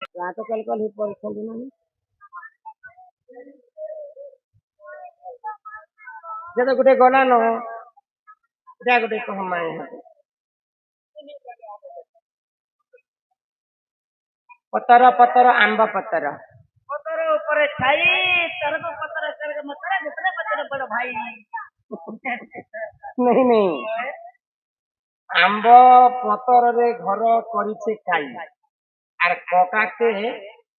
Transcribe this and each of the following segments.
ତ କଲ କଲ ପରୀକ୍ଷା ନାହିଁ ଯେତେ ଗୋଟେ ଗଲା ନ ଯା ଗୋଟେ କହମାଇ ପତର ପତର ଆମ୍ବ ପତର ପତର ଉପରେ ଛାଇ ତରକ ପତର ତରକ ମତର ଯେତେବେଳେ ପତର ବଡ ଭାଇ नहीं नहीं आंब पतरे घर करे खाई आर ककाके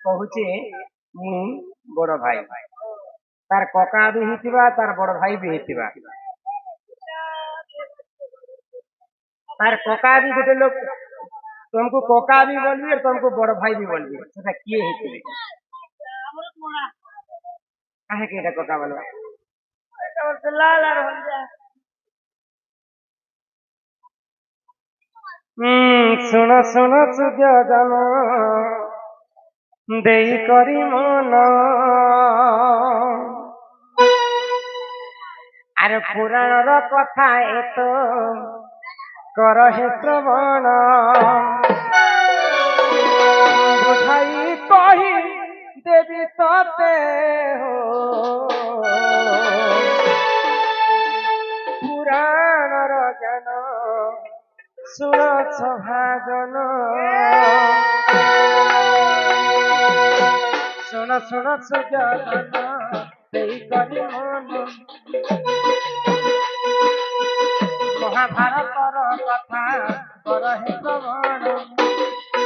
कहूचे मु बड़ भाई तार कका भी हितिबा तार बड़ भाई भी हितिबा तार कका भी गोटे लोग तुमको कका भी बोलबी और तुमको बड़ भाई भी बोलबी सेटा किए हितिबे काहे के एटा कका बोलबा लाल आर हल्दिया सुन सुन सुजन देई करी मन आरे पुराण कथा एत कर हे श्रवण बुझाई कही देवी तते हो पुराण जन सुन सभाजन सुन सुन सुजन देई करी मन महाभारतर कथा कर हे श्रवण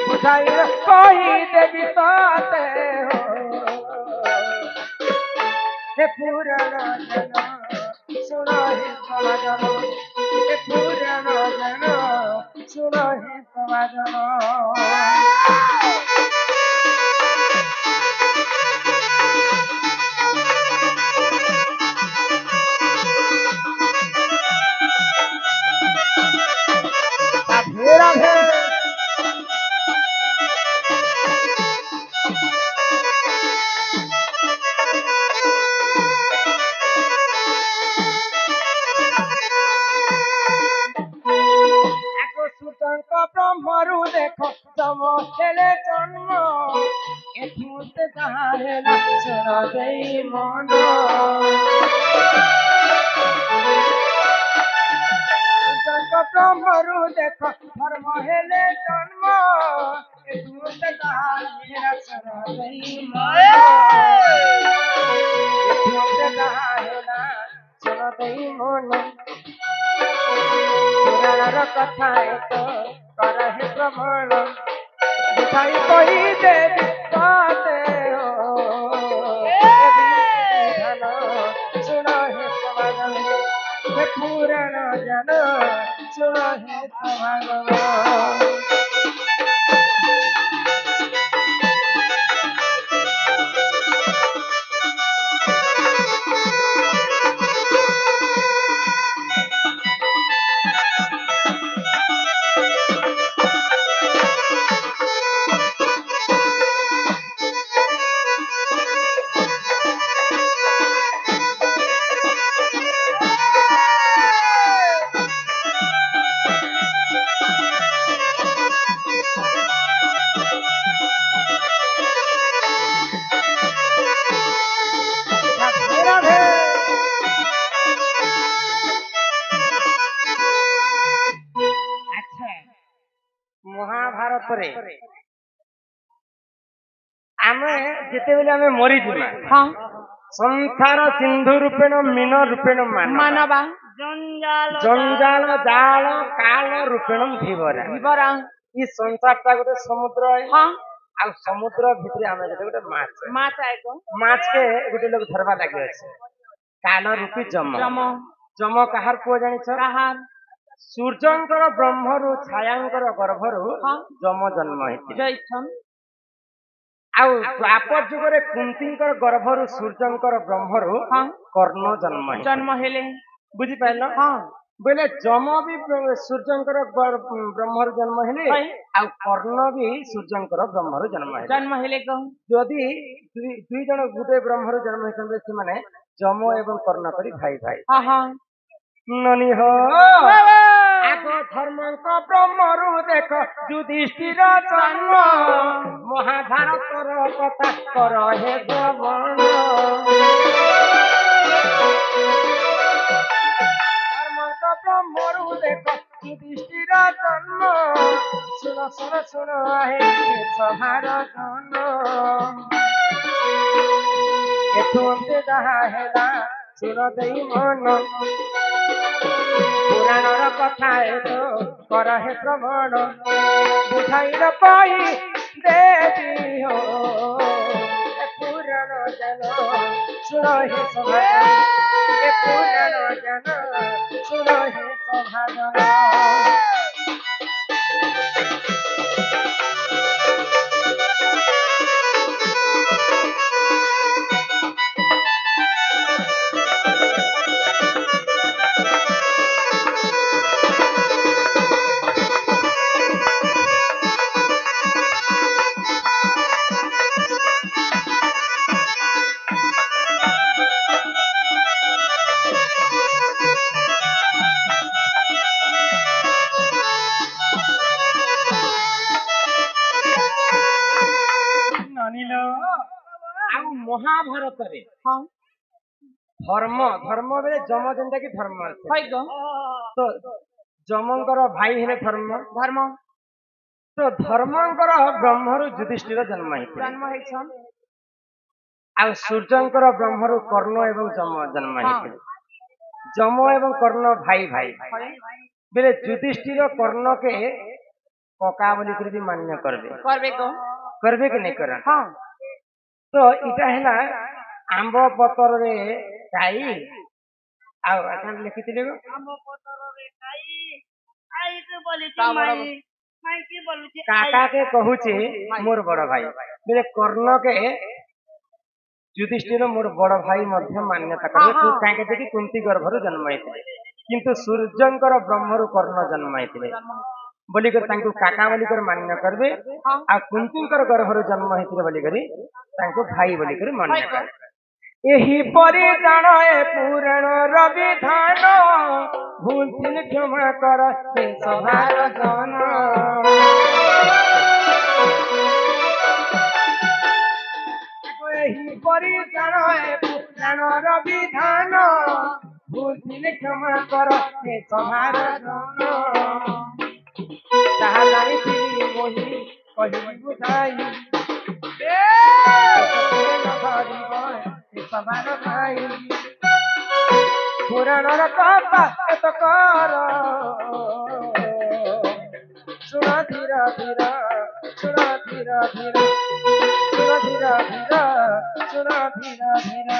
बुझाई कही देवी तते हो हे पुराण जन सुन हे सभाजन हे पुराण जन सुन हे सभाजन राधे ब्रह्मरु देख तम खेले जन्म एठुते ताहे लक्षण देई मन ब्रह्मरु देख धर्म हेले जन्म एठुते ताहे लक्षण देई मन एठुते ताहे लक्षण देई मन पुराणर कथा एक कर हे श्रवण बुझाई कही देवी तते हो धन सुन हे सभाजन हे पुराण जन सुन हे सभाजन महाभारत रे आमे जेतेबेले आमे मरी जिमा हां संसार सिंधु रूपेण मीन रूपेण मानवा जंजाल जाल काल रूपेण धीवरा धीवरा ई संसारटा गोटे समुद्र है हां आ समुद्र भितरे आमे गोटे माछ माछ आइको माछ के गोटे लोग धरवा लागे अछि काल रूपी जम जम जम कहार पुओ जानि छ कहार सूर्यंकर ब्रह्मरु छायांकर गर्भरु जम जन्म हेति जैछन आउ द्वापर जुगरे कुंतींकर गर्भरु सूर्यंकर ब्रह्मरु कर्ण जन्म हेले बुझी पाइल हां बोले जम भी सूर्यंकर ब्रह्मरु जन्म हेले आउ कर्ण भी सूर्यंकर ब्रह्मरु जन्म हेले यदि दुई जन गुटे ब्रह्मरु जन्म हेतबे से माने जम एवं कर्ण करी भाई भाई हां हां ननी हो आगो धर्मंक ब्रह्मरु देख युधिष्ठिर जन्म महाभारत କଥା କର ହେ ଶ୍ରବଣ ଧର୍ମଙ୍କ ବ୍ରହ୍ମରୁ ଦେଖ ଯୁଧିଷ୍ଠିର ଜନ୍ମ ଶୁଣ ଶୁଣ ଶୁଣ ହେ ସଭାର ଜନ ଏଠୁ ଅନ୍ତେ ଯାହା ହେଲା ଶୁଣ ଦେଇ ମନ ପୁରାଣର କଥା ଏତ କର ହେ ଶ୍ରବଣ ବୁଝାଇର କହି ଦେବି ହୋ ଏ ପୁରାଣ ଜନ ଶୁଣ ହେ ସଭାଜନ ଏ ପୁରାଣ ଜନ ଶୁଣ ହେ ସଭାଜନ ଆଉ ମହାଭାରତରେ ଧର୍ମ ଧର୍ମ ବେଳେ ଯମ ଯେନ୍ତା କି ଧର୍ମ ତ ଯମଙ୍କର ଭାଇ ହେଲେ ଧର୍ମ ଧର୍ମ ତ ଧର୍ମଙ୍କର ବ୍ରହ୍ମରୁ ଯୁଧିଷ୍ଠିର ଜନ୍ମ ହେଇଛନ୍ ଆଉ ସୂର୍ଯ୍ୟଙ୍କର ବ୍ରହ୍ମରୁ କର୍ଣ୍ଣ ଏବଂ ଯମ ଜନ୍ମ ହେଇଥିଲେ ଯମ ଏବଂ କର୍ଣ୍ଣ ଭାଇ ଭାଇ ବେଲେ ଯୁଧିଷ୍ଠିର କର୍ଣ୍ଣକେ କକା ବୋଲିକରି ବି ମାନ୍ୟ করবে কি नहीं करन तो इटा हैला आंब पतरे खाई आ एखन लिखिथिले आंब पतरे खाई के बोली कि माई की बोलू कि काका के कहूचे मोर बड़ भाई बेले कर्ण के युधिष्ठिर मोर बड़ भाई मध्य मान्यता करे तू काके देखि कुंती गर्भरु जन्म हेते किंतु सूर्यंकर ब्रह्मरु कर्ण जन्म हेते बोलिकर तांको काका बोलिकर मान्य करबे आ कुंतीकर गर्भरु जन्म हेते बोलिकरी तांको भाई बोलिकर मान्य करबे एही परि जानो ए पुराण रविधान भूल थिल क्षमा कर हे सभार जन एही परि जानो ए पुराण रविधान भूल थिल क्षमा कर हे सभार जन ताहा जानिथिली मोहि कहि बुझाई ए सभार भाई पुराणर कथा एत कर सुन धीर धीर सुन धीर धीर सुन धीर धीर सुन धीर धीर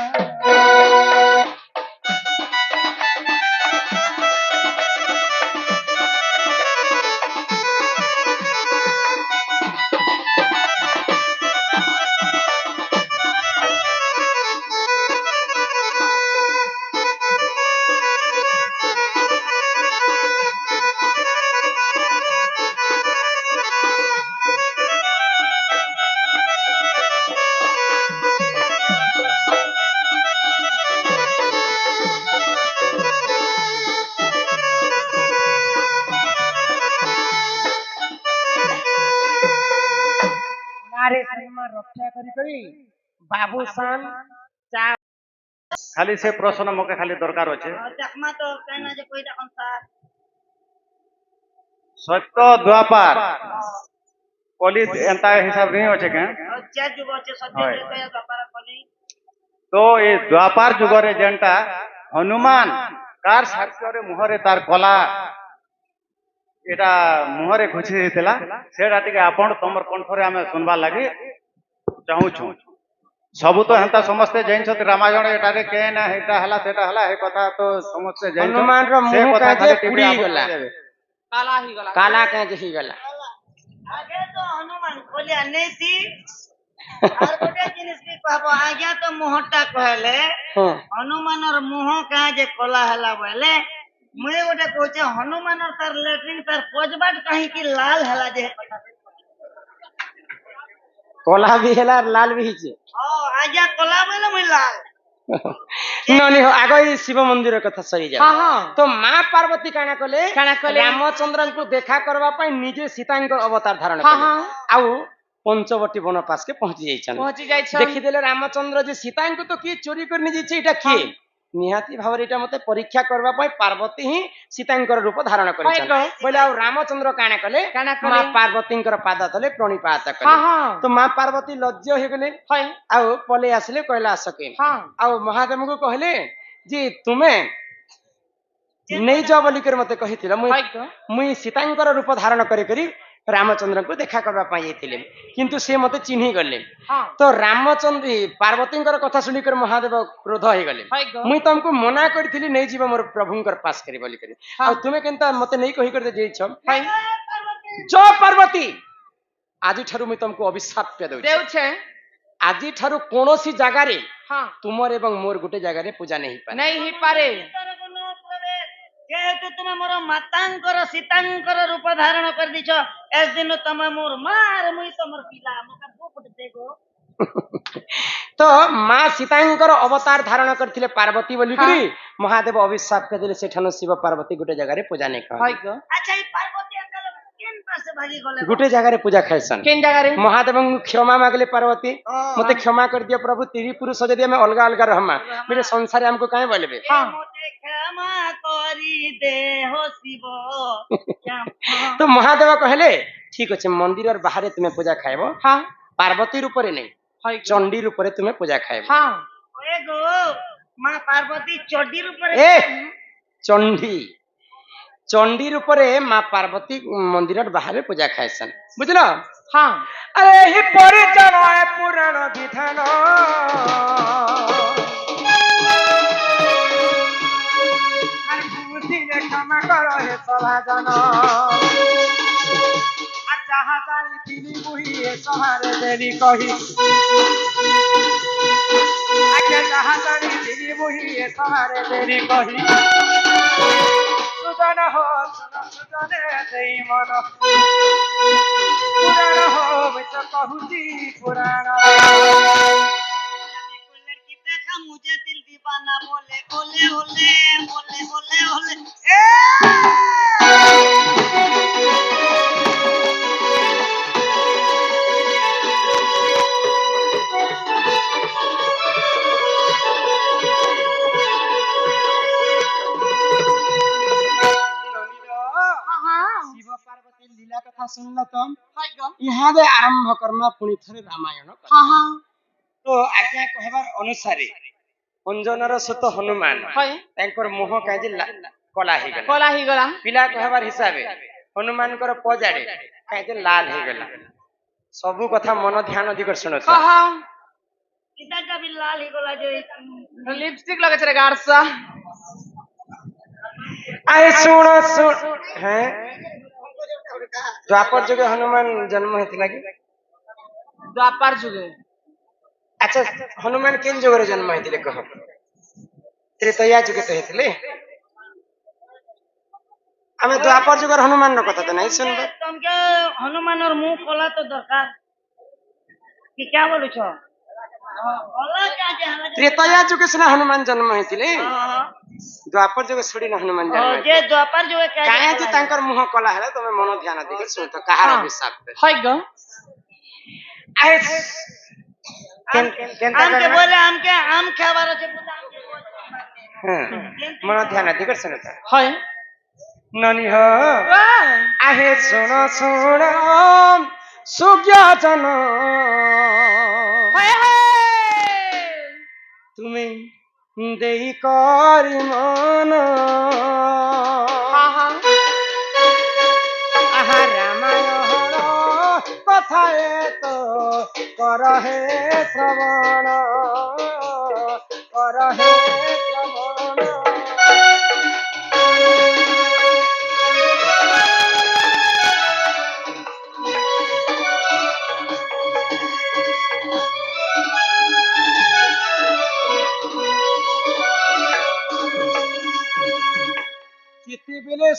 रक्षा करी बाबूसान खाली से प्रश्न मके खाली दरकार अच्छे देखमा तो कहना जे कोई देखन सा सत्य द्वापार कली एंता हिसाब नहीं अच्छे के चार जुग अच्छे सत्य कया व्यापार कली तो ये द्वापार जुगरे जेंटा हनुमान कार साक्ष्य मुहरे तार कला एटा मुहरे घुसी देथिला सेटा टिके आपण तमर कंठरे आमे सुनबा लागि चाहू छु सबु तो हेंता समस्ते जैन छथि रामायण एटारे के ना हेटा हला सेटा हला हे कथा तो समस्ते जैन हनुमान रो मुंह काजे पुड़ी गला काला काजे ही गला आगे तो हनुमान बोलिया नहीं थी और गोटे जिनिस भी कहबो आगे तो मुहटा कहले हनुमान और मुंह काजे कोला हला बोले मुझे गोटे कहूचे हनुमान और तार लेटरिन तार पजबाट कहीं की लाल हला जे कोला भी हला लाल भी हिचे आजा कोला बोले मुई लाल ननी हो आगो शिव मंदिर कथा सरी जा तो मां पार्वती काना कले रामचंद्रन को देखा करबा पई निजे सीता को अवतार धारण कले आउ पंचवटी बनपास के पहुंची जाइछन देखिदेले रामचंद्र जे सीता को तो किए चोरी करनी जाइछे एटा किए निहाती भाव एटा मते परीक्षा करबा पय पार्वती ही सीतांकर रूप धारण करिछन बोले आ रामचंद्र काना कले मां पार्वतींकर पाद तले प्रणिपात कले तो मां पार्वती लज्ज हो गेले आ पले आसले कैलाश के आ महादेव को कहले जी तुम्हें नहीं जा बोली कर मते कहिथिला मुई सीतांकर रूप धारण करी करी रामचंद्र को देखा करबा पाई जाइथिले किंतु से मते चिन्ही गले तो रामचंद्र पार्वतींकर कथा सुनी कर महादेव क्रोध हो गले मुई तुमको मना करथिली नहीं जीव मोर प्रभुंकर पास करी बोली करी आ तुमे केनता मते नहीं कहि कर देइछ जो पार्वती आजि ठारु मुई तुमको अभिशाप पे देउ छे आजि ठारु कोनोसी जगह रे तुमर एवं मोर गुटे जगह रे पूजा नहीं पारे जेहेतु तुम मोर मातांकर सीतांकर रूप धारण कर दीछ एस दिन तुम मोर मार मुई तमर पिला मका गोपट देखो तो मां सीतांकर अवतार धारण करथिले पार्वती बोली करी महादेव अभिशाप के दिले सेठानो शिव पार्वती गुटे जगह रे पूजा नहीं कर अच्छा ई पार्वती अंकल केन पास भागी गले गुटे जगह रे पूजा खाइसन केन जगह रे महादेव क्षमा मांगले पार्वती मते क्षमा कर दियो प्रभु तेरी पुरुष जदि हमें अलग अलग रहमा मेरे संसार हमको काहे बोलबे मोते क्षमा करी दे हो शिव तो महादेव कहले ठीक अछि मंदिर और बाहर तुम्हें पूजा खाइबो पार्वती रूप रे नहीं चंडी रूप रे तुम्हें पूजा खाइबो ओए गो मां पार्वती चंडी रूप रे चंडी चंडी रूप रे मां पार्वती मंदिर और बाहर पूजा खाइसन बुझलो अरे ही परिचय पुराण विधान क्षमा कर हे सभाजन जहाँ जानी तिनी मुही सहारे देली कही जहाँ जानी तिनी मुही सहारे देली कही सुजन हो सुजने देई मन पुराण हो मैं तो कहूची पुराण मुझे दिल दीवाना बोले बोले बोले बोले बोले बोले शिव पार्वती लीला कथा सुनल तुम यहाँ दे आरंभ कर्मा पुणी थरे रामायण तो आज्ञा कहबार अनुसार अंजनर सुत हनुमान तांकर मुह काजे कला ही गला पिला कहबार हिसाबे हनुमान कर पजाड़े काजे लाल हे गला सब कथा मन ध्यान दिकर सुनो इधर का भी लाल ही गला जो लिपस्टिक लगे छरे गारसा आए सुन हैं द्वापर जुगे हनुमान जन्म हेतिला कि द्वापर जुगे अच्छा हनुमान केन जुगे जन्म हेतिले कह त्रेतया जुगे तो हेतिले हमें द्वापर जुगे हनुमान रो कथा तो नहीं सुनबे तुमके हनुमान और मुंह खोला तो दरकार कि क्या बोलू छो खोला क्या जे त्रेतया जुगे से हनुमान जन्म हेतिले द्वापर जुगे छोड़ी ना हनुमान जन्म जे द्वापर जुगे क्या काहे जे तांकर मुंह कला है तो मैं मन ध्यान दे सुन तो कहार अभिशाप पे है ग आए आम के बोले आम खाबार छे मन ध्यान दे कर सुन है ननी हो आहे सुनो सुनो सुज्ञाजन तुम्हें देई करी मन आहा रामायण कथाए तो करहे श्रवण करहे श्रवण बेले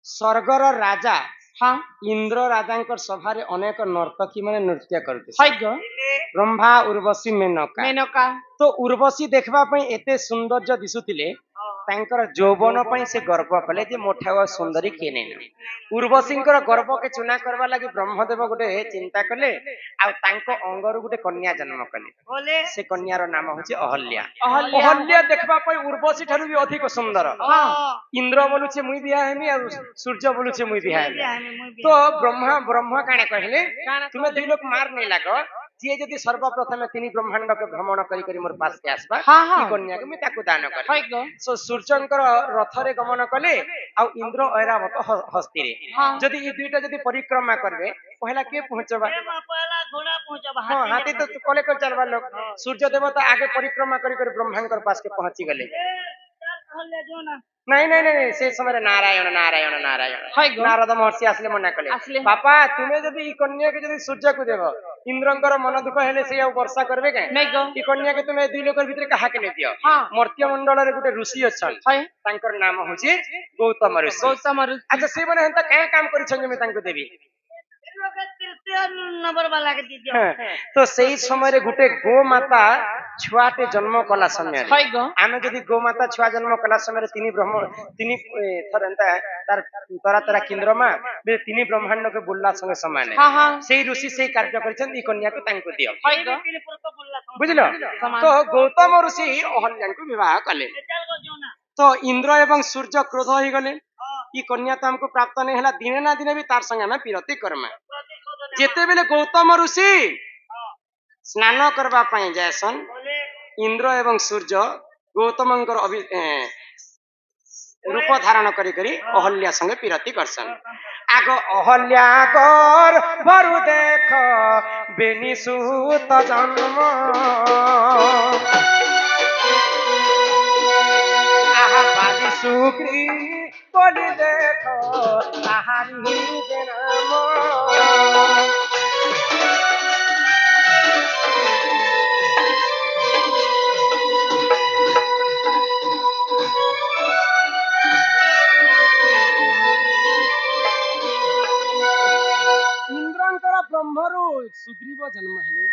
स्वर्गर राजा इंद्र राजा सभा अनेक नर्तकी माने नृत्य करते ब्रह्मा उर्वशी मेनका तो उर्वशी देखबा पई एते सौंदर्य दिसुतिले ତାଙ୍କର ଯୌବନ ପାଇଁ ସେ ଗର୍ବ କଲେ ଯେ ମୋଠାରୁ ଆଉ ସୁନ୍ଦରୀ କିଏ ନେଇ ଉର୍ବଶୀଙ୍କର ଗର୍ଭକେ ଚୁନା କରିବା ଲାଗି ବ୍ରହ୍ମଦେବ ଗୋଟେ ଚିନ୍ତା କଲେ ଆଉ ତାଙ୍କ ଅଙ୍ଗରୁ ଗୋଟେ କନ୍ୟା ଜନ୍ମ କଲେ बोले ସେ କନ୍ୟାର ନାମ ହଉଛି ଅହଲ୍ୟା ଅହଲ୍ୟା। ଅହଲ୍ୟା ଦେଖିବା ପାଇଁ ଉର୍ବଶୀ ଠାରୁ ବି ଅଧିକ ସୁନ୍ଦର ଇନ୍ଦ୍ର ବୋଲୁଛେ ମୁଇଁ ବିହା ହେମି ଆଉ ସୂର୍ଯ୍ୟ ବୋଲୁଛେ ମୁଇଁ ବିହା ହେମି ତ ବ୍ରହ୍ମା କାଣା କହିଲେ ତୁମେ ଦୁଇ ଲୋକ ମାର ନେଇ ଲାଗ ଯିଏ ଯଦି ସର୍ବପ୍ରଥମେ ତିନି ବ୍ରହ୍ମାଣ୍ଡକେ ଭ୍ରମଣ କରି କରି ମୋର ପାଶକେ ଆସିବା ಈ କନ୍ୟାକୁ ମୁଁ ତାକୁ ଦାନ କଲି ସୂର୍ଯ୍ୟଙ୍କର ରଥରେ ଗମନ କଲେ ଆଉ ଇନ୍ଦ୍ର ଐରାବତ ହସ୍ତିରେ ଯଦି ଏ ଦୁଇଟା ଯଦି ପରିକ୍ରମା କରିବେ ପହିଲା କିଏ ପହଞ୍ଚବା पहला घोड़ा पहुंचब ହଁ ହାତୀ ତ କଲେ କରି ଚାଲବା ଲୋକ ସୂର୍ଯ୍ୟ ଦେବତା ଆगे ପରିକ୍ରମା କରି କରି ବ୍ରହ୍ମାଙ୍କର ପାଶକେ ପହଞ୍ଚି ଗଲେ जो ना ନାଇଁ ନାଇଁ ନାଇଁ ସେ ସମୟରେ ନାରାୟଣ ନାରାୟଣ ନାରାୟଣ ନାରଦ ମହର୍ଷି ଆସିଲେ ମନା କଲେ ବାପା ତୁମେ ଯଦି ଇ କନ୍ୟାକୁ ଯଦି ସୂର୍ଯ୍ୟକୁ ଦେବ ଇନ୍ଦ୍ରଙ୍କର ମନ ଦୁଃଖ ହେଲେ ସେ ଆଉ ବର୍ଷା କରିବେ କାଇଁ ଇ କନ୍ୟାକୁ ତୁମେ ଦୁଇ ଲୋକ ଭିତରେ କାହାକେ ନେଇ ଦିଅ ମର୍ତ୍ତ୍ୟ ମଣ୍ଡଳରେ ଗୋଟେ ଋଷି ଅଛନ୍ ତାଙ୍କର ନାମ ହଉଛି ଗୌତମ ଋଷି ଆଚ୍ଛା ସେମାନେ ହେନ୍ତା କାଁ କାମ କରିଛନ୍ତି ମୁଁ ତାଙ୍କୁ ଦେବି तृतीय नंबर वाला के दीजिए ତ ସେଇ ସମୟରେ ଗୋଟେ ଗୋମାତା ଛୁଆଟେ ଜନ୍ମ କଲା ସମୟରେ ଆମେ ଯଦି ଗୋମାତା ଛୁଆ ଜନ୍ମ କଲା ସମୟରେ ତିନି ଥର ଏନ୍ତା ତାର ତରା ତରା କିନ୍ଦ୍ରମା ତିନି ବ୍ରହ୍ମାଣ୍ଡକୁ ବୁଲିଲା ସଙ୍ଗେ ସମାନ ସେଇ ଋଷି ସେଇ କାର୍ଯ୍ୟ କରିଛନ୍ତି ଇ କନ୍ୟାକୁ ତାଙ୍କୁ ଦିଅ ବୁଝିଲ ତ ଗୌତମ ଋଷି ଅହଲ୍ୟାଙ୍କୁ ବିବାହ କଲେ ତ ଇନ୍ଦ୍ର ଏବଂ ସୂର୍ଯ୍ୟ କ୍ରୋଧ ହେଇଗଲେ ଇ କନ୍ୟା ତ ଆମକୁ ପ୍ରାପ୍ତ नहीं ହେଲା ଦିନେ ନା ଦିନେ ବି ତାର ସଙ୍ଗେ ଆମେ ବିରତି କରମା ଯେତେବେଳେ ଗୌତମ ଋଷି ସ୍ନାନ କରିବା ପାଇଁ ଯାଏସନ୍ ଇନ୍ଦ୍ର ଏବଂ ସୂର୍ଯ୍ୟ ଗୌତମଙ୍କର ରୂପ ଧାରଣ କରି କରି ଅହଲ୍ୟା ସଙ୍ଗେ ବିରତି କରସନ୍ ଆଗ ଅହଲ୍ୟା କର ବରୁ ଦେଖ ବେନି ସୁତ ଜନ୍ମ আহা বালি সুগ্রী বলি দেখো তাহারি যে নাম ଇନ୍ଦ୍ରଙ୍କର ବ୍ରହ୍ମରୁ ସୁଗ୍ରୀବ ଜନ୍ମ ହେଲେ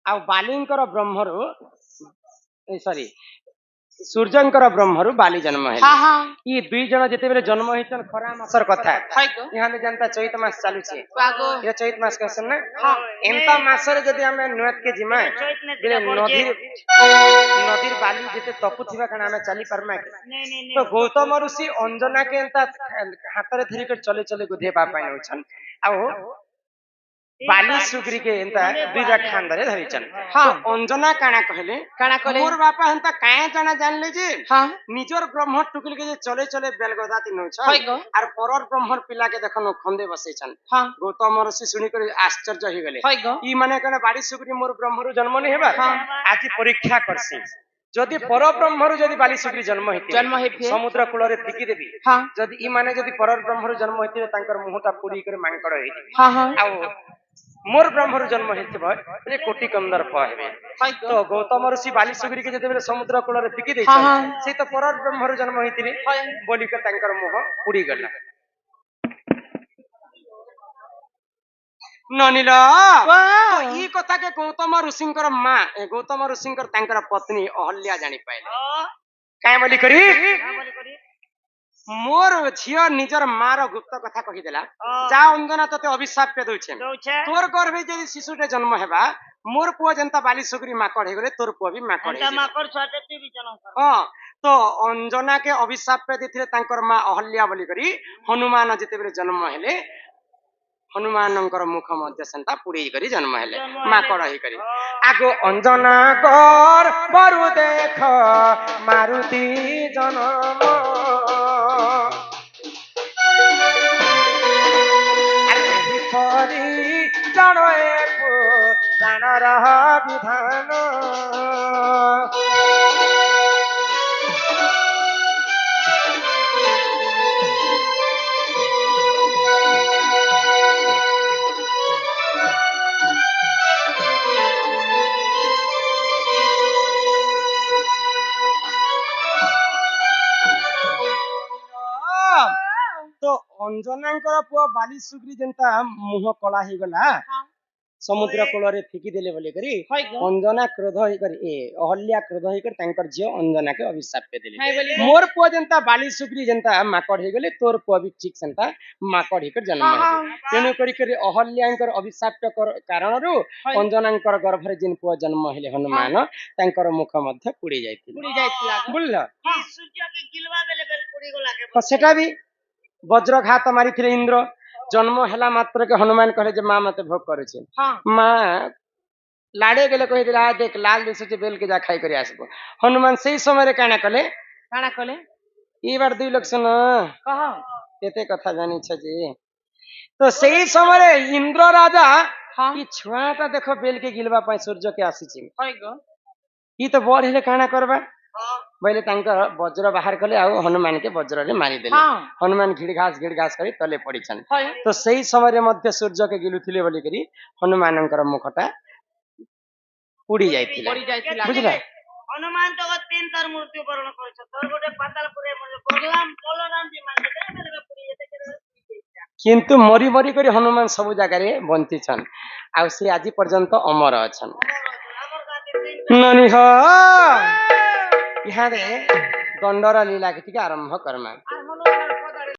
ଆଉ ବାଲିଙ୍କର ବ୍ରହ୍ମରୁ ସରି ସୂର୍ଯ୍ୟଙ୍କର ବ୍ରହ୍ମରୁ ବାଲି ଜନ୍ମ ହେଲେ ଇ ଦୁଇ ଜଣ ଯେତେବେଳେ ଜନ୍ମ ହେଇଛନ୍ ଖରା ମାସର କଥା ଇହାନେ ଯେନ୍ତା ଚୈତ ମାସ ଚାଲୁଛି ଏ ଚୈତ ମାସ कहसन ନା ଏନ୍ତା ମାସରେ ଯଦି ଆମେ ନୂଆକେ ଯିମା ନଦୀର ବାଲି ଯେତେ ତପୁଥିବା କାରଣ ଆମେ ଚାଲି ପାରମା କି ତ ଗୌତମ ଋଷି ଅଞ୍ଜନାକେ ଏନ୍ତା ହାତରେ ଧରିକରି ଚଲେ ଚଲେ ଗୁଧେଇବା ପାଇଁ ନଉଛନ୍ ଆଉ ବାଲି ସୁଗ୍ରୀକେ ଏନ୍ତା ଦୁଇଟା ଖାନ୍ଦରେ ଧରିଛନ୍ ଅଞ୍ଜନା କାଣା କହିଲେ ମୋର ବାପା ହେନ୍ତା କାଁ ଜଣା ଜାଣିଲେ ଯେ ନିଜର ବ୍ରହ୍ମ ଟୁକିଲକେ ଯେ ଚଲେ ଚଲେ ବେଲଗଦାତି ନଉଛନ୍ ଆର ପରର ବ୍ରହ୍ମର ପିଲାକେ ଦେଖନ ଖନ୍ଦେ ବସେଇଛନ୍ ଗୌତମ ଋଷି ଶୁଣିକରି ଆଶ୍ଚର୍ଯ୍ୟ ହେଇଗଲେ ଇ ମାନେ କଣ ବାଡ଼ି ସୁଗ୍ରୀ ମୋର ବ୍ରହ୍ମରୁ ଜନ୍ମ ନେଇ ହେବା ଆଜି ପରୀକ୍ଷା କରସି ଯଦି ପରବ୍ରହ୍ମରୁ ଯଦି ବାଲି ସୁଗ୍ରୀ ଜନ୍ମ ହେଇଥିବେ ସମୁଦ୍ର କୂଳରେ ଫିକି ଦେବି ଯଦି ଇ ମାନେ ଯଦି ପରର ବ୍ରହ୍ମରୁ ଜନ୍ମ ହେଇଥିବେ ତାଙ୍କର ମୁହଁଟା ପୁଡ଼ି କରି ମାଙ୍କଡ ହେଇଯିବେ ଆଉ मोर ब्रह्मरु जन्म हेतिब जे कोटि कंदर्प हेबे तो गौतम ऋषि बाली सुग्री के जेतेबेले समुद्र कूल रे फिकी दै से तो परर ब्रह्मरु जन्म हेतिले बोली के तांकर मुह पुड़ी गला ननिला तो ई कथा के गौतम ऋषिंकर मां गौतम ऋषिंकर तांकर पत्नी अहल्या जानि पाइले काहे बोली करी मोर झियो निजर मार गुप्त कथा कहिदेला जा अंजना तते अभिशाप पे दउछे तोर गर्भे जदि शिशुटे जन्म हेबा मोर पुआ जनता बाली सुग्री माकड़ हे गले तोर पुआ भी माकड़ हे माकड़ छटे तू भी जन्म कर हां तो अंजना के अभिशाप पे देथिले तांकर मां अहल्या बोली करी हनुमान जेतेबेले जन्म हेले हनुमानंकर मुख मध्य संता पुड़ी करी जन्म हेले माकड़ हे करी आगो अंजना कर बरु देख मारुति जन्म जानो प्राणर विधान तो अंजनांकर पुआ बाली सुग्री जेंता मुह कला ही गला ସମୁଦ୍ର କୂଳରେ ଫିକି ଦେଲେ ବୋଲି କରି হয় গো ଅଞ୍ଜନା କ୍ରୋଧ ହେଇକରି ଅହଲ୍ୟା କ୍ରୋଧ ହେଇକରି ତାଙ୍କର ଝିଅ ଅଞ୍ଜନାକେ ଅଭିଶାପ ଦେଲେ হাই বলি ମୋର ପୁଅ ଯେନ୍ତା ବାଲି ସୁଗ୍ରୀ ଯେନ୍ତା ମାକଡ ହେଇଗଲେ ତୋର ପୁଅ ବି ଠିକ ସେନ୍ତା ମାକଡ ହେଇକରି ଜନ୍ମ ହେଲେ ତେଣୁ କରି ଅହଲ୍ୟାଙ୍କର ଅଭିଶାପ୍ତ କାରଣରୁ হয় ଅଞ୍ଜନାଙ୍କର ଗର୍ଭରେ ଯେନ୍ ପୁଅ ଜନ୍ମ ହେଲେ ହନୁମାନ ତାଙ୍କର ମୁଖ ମଧ୍ୟ ପୁଡି ଯାଇଥିଲେ পুরি যাইছিল ବୁଝିଲ କି ସୂର୍ଯ୍ୟକେ ଗିଲବା ବେଲେ ବେଲେ ପୋଡିଗଲା କେ ତ ସେଟା ବି ବଜ୍ରଘାତ ମାରିଥିଲେ ଇନ୍ଦ୍ର ଜନ୍ମ ହେଲା ମାତ୍ରକେ ହନୁମାନ କହିଲେ ଯେ ମା ମତେ ଭୋଗ କରୁଛି হ্যাঁ ମା ଲାଡେ ଗଲେ କହିଥିଲେ ଆ ଦେଖ ଲାଲ ଦିଶୁଛି ବେଲକେ ଯା ଖାଇକରି ଆସିବ ହନୁମାନ ସେଇ ସମୟରେ କାଣା କଲେ কানা কলে ଏଇ ବାର 2 ଲକ୍ଷ ନ কহ କେତେ କଥା ଜାଣିଛ ଯେ ତ ସେଇ ସମୟରେ ଇନ୍ଦ୍ର ରାଜା হ্যাঁ ଇ ଛୁଆଟା ଦେଖ ବେଲକେ ଗିଲବା ପାଇଁ ସୂର୍ଯ୍ୟକେ ଆସିଛି হয় গো ଇ ତ ବଡ ହେଲେ କାଣା କରବା ହଁ ବୋଇଲେ ତାଙ୍କର ବଜ୍ର ବାହାର କଲେ ଆଉ ହନୁମାନକେ ବଜ୍ରରେ ମାରିଦେଲେ হ্যাঁ ହନୁମାନ ଘିଡ ଘାସ କରି ତଲେ ପଡିଛନ୍ତି হয় ତ ସେଇ ସମୟରେ ମଧ୍ୟ ସୂର୍ଯ୍ୟକେ ଗିଲୁଥିଲେ ବୋଲିକରି ହନୁମାନଙ୍କର ମୁଖଟା ଉଡି ଯାଇଥିଲା পরি যাইছিল ବୁଝିଲ ହନୁମାନ ତ 3 ଥର ମୃତ୍ୟୁ ବରଣ କରିଛ ତୋର ଗୋଟେ ପାତାଳପୁରରେ ବଗଲାମ ବଳରାମ ବି ମାରିଲେ ବେଲେ ପୁରୀ ଯେତେ କିନ୍ତୁ ମରି ମରି କରି ହନୁମାନ ସବୁ ଜାଗାରେ ବଞ୍ଚିଛନ୍ ଆଉ ସେ ଆଜି ପର୍ଯ୍ୟନ୍ତ ଅମର ଅଛନ୍ ଆମର ଗାଁରେ ନନିହ ଇହାରେ ଦଣ୍ଡର ଲୀଲା ଟିକେ ଆରମ୍ଭ କରମା